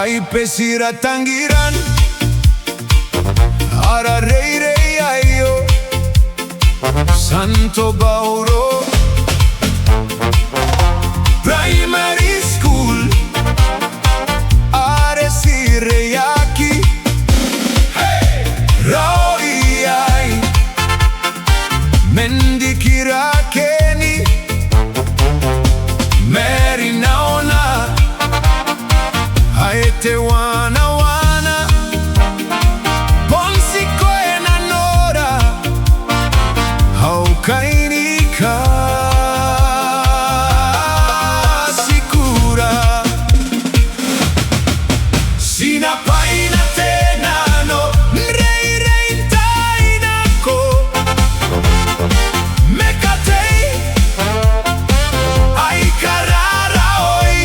Ai pesira tangiran Ara rei rei ayo Santo Bauro Primary School Are sireyaki Hey! Raoi ai Mendikira keni Meri naona Haete wana wana Bonsi koe na nora Haukainika Sikura Sina paina tena no Rei rei taina ko Mekatei Ai karara oi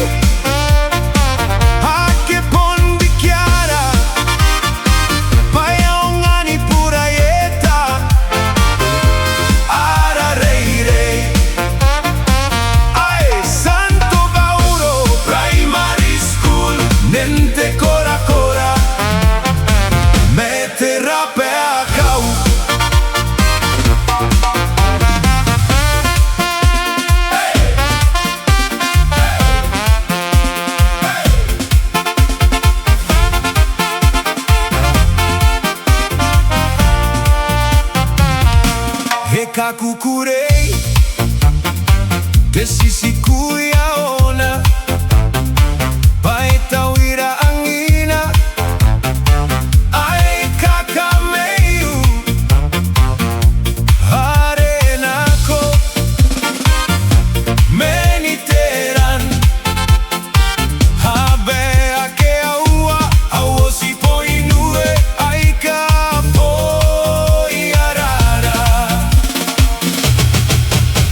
Hake pondi chiara Paiongani puraieta Ara rei rei Ai Santo Bauro Primary School Nente cora cora Mete rape a cau Heka kukurei Desisi kuya ona Baita wira angina Ai kaka meyu Harenako Meniteran Habe ake aua Awosi poinue Aika poiarara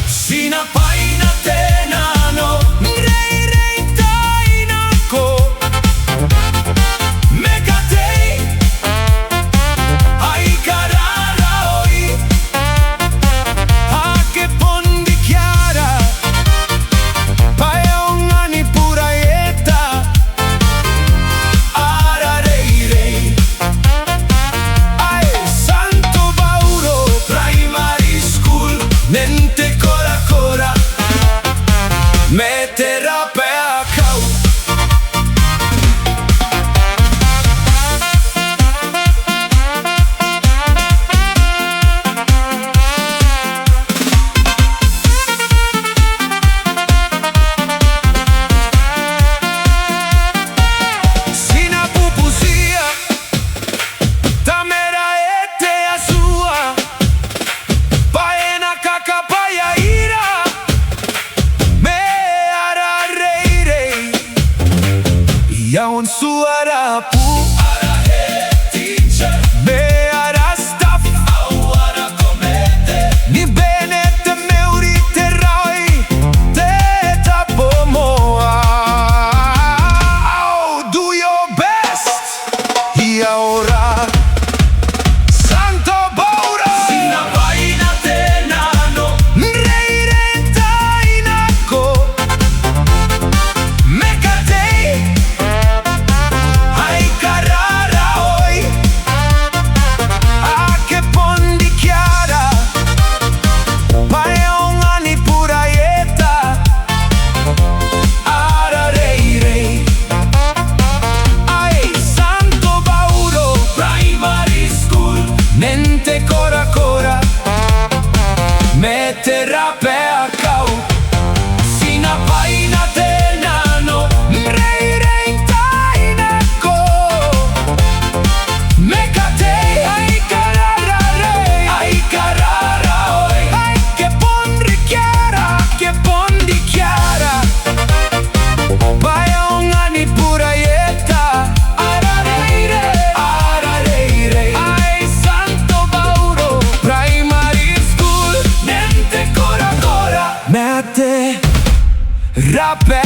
Sina paina tena no Rei rei taina ko Mekatei Ai karara oi Hake pondi chiara Paiongani puraieta Ara rei rei Ai Santo Bauro Primary School Nente cora cora Mete rape a cau Sina pupusia Tamera ete a sua Paena kaka paya ira Me ara rei rei Iaon suara pu Ara he teacher Me ara staff Au ara comete Ni benete meurite roi Te tapomoa Au do your best Ia ora Santo Bauro Sina paina tena no Rei rei taina ko Mekatei Ai karara oi Ake pondi chiara Paiongani puraieta Ara rei rei Ai Santo Bauro Primary School Nente cora cora Mete rape a cau Sina paina tena no Rei rei taina ko Mekatei Ai karara rei Ai karara oi Ai che pondi chiara Paiongani puraieta Ara rei rei Ai Santo Bauro Primary School Nente cora cora Mete rape